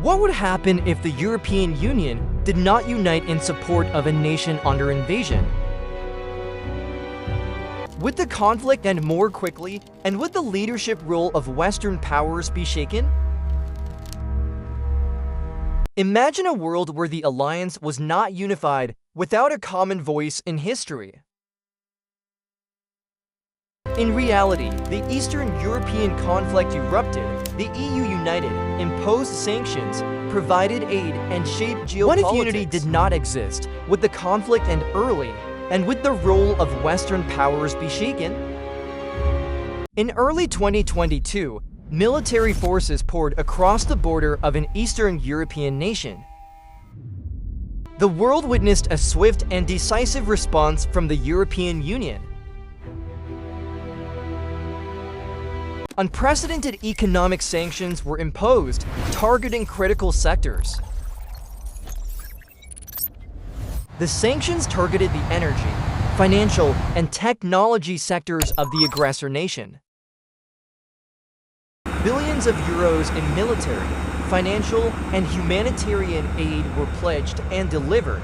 What would happen if the European Union did not unite in support of a nation under invasion? Would the conflict end more quickly, and would the leadership role of Western powers be shaken? Imagine a world where the alliance was not unified without a common voice in history. In reality, the Eastern European conflict erupted, the EU united, imposed sanctions, provided aid, and shaped geopolitics. What if unity did not exist? Would the conflict end early? And would the role of Western powers be shaken? In early 2022, military forces poured across the border of an Eastern European nation. The world witnessed a swift and decisive response from the European Union. Unprecedented economic sanctions were imposed, targeting critical sectors. The sanctions targeted the energy, financial, and technology sectors of the aggressor nation. Billions of euros in military, financial, and humanitarian aid were pledged and delivered,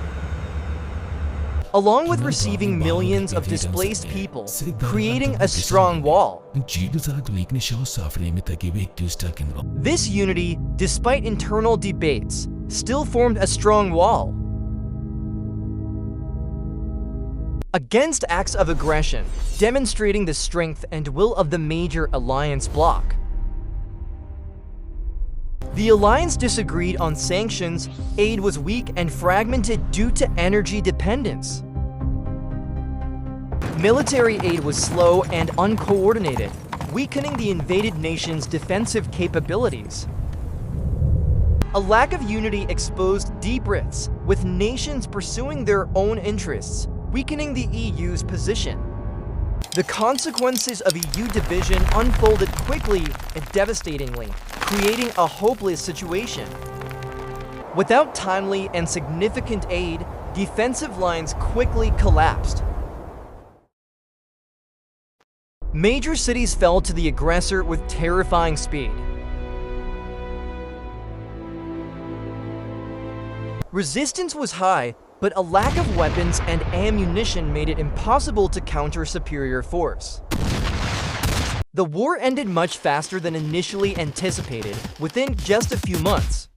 along with receiving millions of displaced people, creating a strong wall. This unity, despite internal debates, still formed a strong wall against acts of aggression, demonstrating the strength and will of the major alliance bloc. The alliance disagreed on sanctions, aid was weak and fragmented due to energy dependence. Military aid was slow and uncoordinated, weakening the invaded nation's defensive capabilities. A lack of unity exposed deep rifts, with nations pursuing their own interests, weakening the EU's position. The consequences of EU division unfolded quickly and devastatingly, creating a hopeless situation. Without timely and significant aid, defensive lines quickly collapsed. Major cities fell to the aggressor with terrifying speed. Resistance was high, but a lack of weapons and ammunition made it impossible to counter superior force. The war ended much faster than initially anticipated, within just a few months.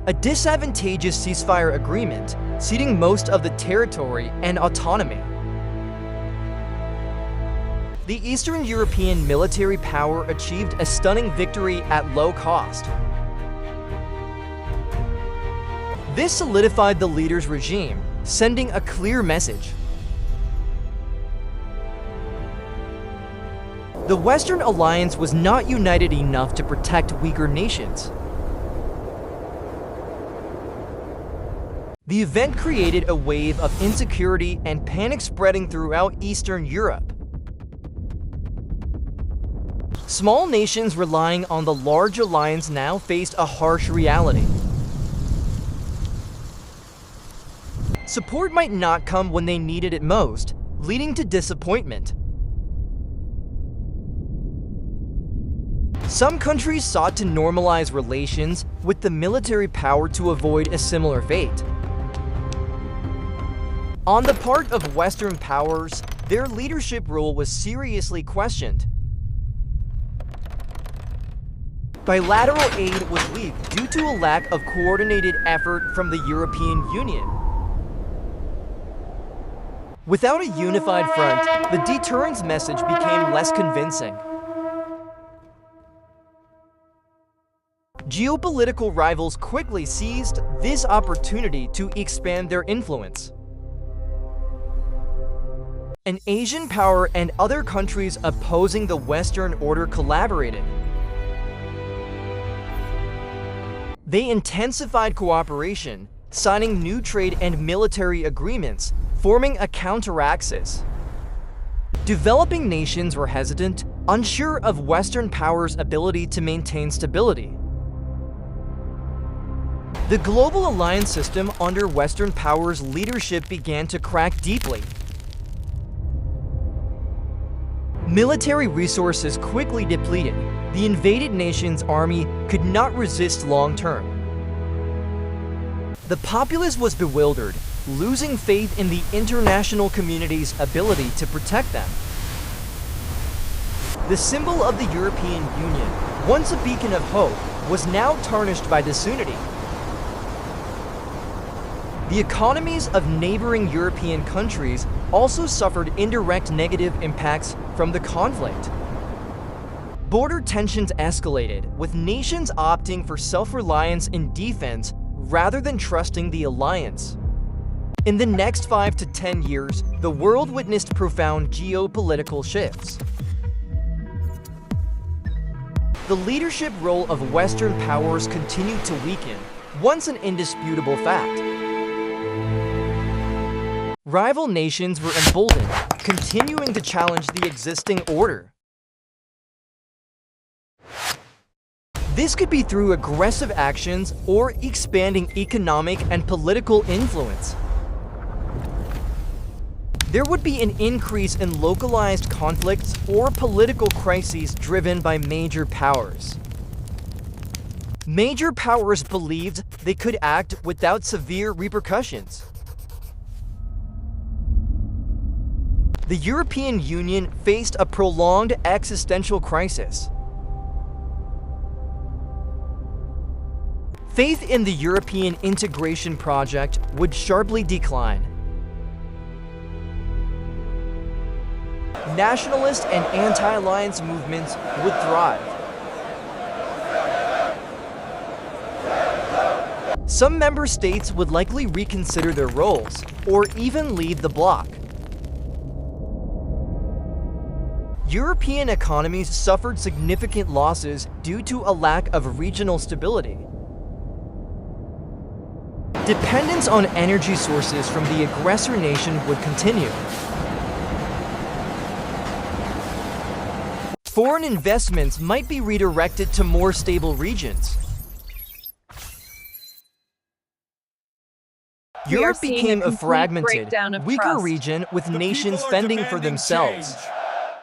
A disadvantageous ceasefire agreement, ceding most of the territory and autonomy. The Eastern European military power achieved a stunning victory at low cost. This solidified the leader's regime, sending a clear message. The Western alliance was not united enough to protect weaker nations. The event created a wave of insecurity and panic spreading throughout Eastern Europe. Small nations relying on the large alliance now faced a harsh reality. Support might not come when they needed it most, leading to disappointment. Some countries sought to normalize relations with the military power to avoid a similar fate. On the part of Western powers, their leadership role was seriously questioned. Bilateral aid was weak due to a lack of coordinated effort from the European Union. Without a unified front, the deterrence message became less convincing. Geopolitical rivals quickly seized this opportunity to expand their influence. An Asian power and other countries opposing the Western order collaborated. They intensified cooperation, signing new trade and military agreements, forming a counter-axis. Developing nations were hesitant, unsure of Western powers' ability to maintain stability. The global alliance system under Western powers' leadership began to crack deeply. Military resources quickly depleted, the invaded nation's army could not resist long-term. The populace was bewildered, losing faith in the international community's ability to protect them. The symbol of the European Union, once a beacon of hope, was now tarnished by disunity. The economies of neighboring European countries also suffered indirect negative impacts from the conflict. Border tensions escalated, with nations opting for self-reliance in defense rather than trusting the alliance. In the next 5 to 10 years, the world witnessed profound geopolitical shifts. The leadership role of Western powers continued to weaken, once an indisputable fact. Rival nations were emboldened, continuing to challenge the existing order. This could be through aggressive actions or expanding economic and political influence. There would be an increase in localized conflicts or political crises driven by major powers. Major powers believed they could act without severe repercussions. The European Union faced a prolonged existential crisis. Faith in the European integration project would sharply decline. Nationalist and anti-alliance movements would thrive. Some member states would likely reconsider their roles, or even leave the bloc. European economies suffered significant losses due to a lack of regional stability. Dependence on energy sources from the aggressor nation would continue. Foreign investments might be redirected to more stable regions. Europe became a fragmented, weaker region with nations fending for themselves.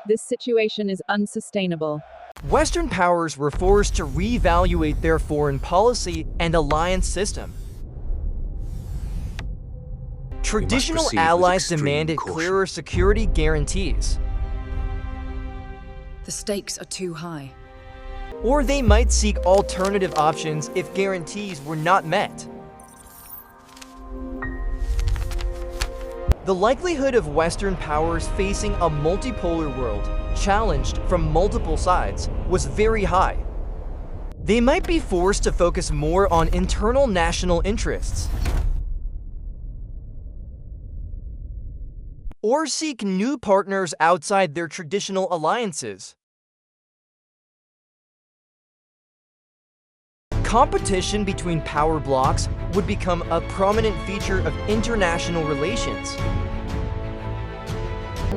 This situation is unsustainable. Western powers were forced to reevaluate their foreign policy and alliance system. Traditional allies demanded clearer security guarantees. The stakes are too high. Or they might seek alternative options if guarantees were not met. The likelihood of Western powers facing a multipolar world, challenged from multiple sides, was very high. They might be forced to focus more on internal national interests, or seek new partners outside their traditional alliances. Competition between power blocs would become a prominent feature of international relations.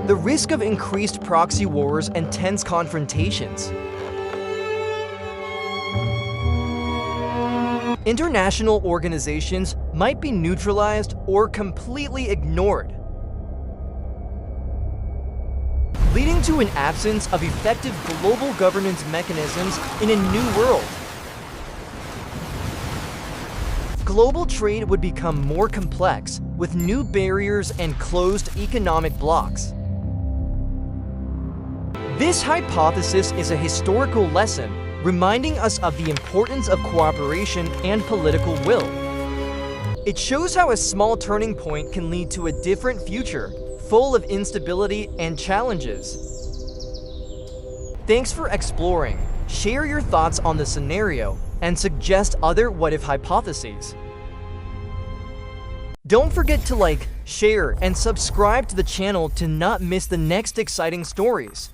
The risk of increased proxy wars and tense confrontations. International organizations might be neutralized or completely ignored, leading to an absence of effective global governance mechanisms in a new world. Global trade would become more complex, with new barriers and closed economic blocs. This hypothesis is a historical lesson, reminding us of the importance of cooperation and political will. It shows how a small turning point can lead to a different future, full of instability and challenges. Thanks for exploring. Share your thoughts on the scenario and suggest other what-if hypotheses. Don't forget to like, share, and subscribe to the channel to not miss the next exciting stories.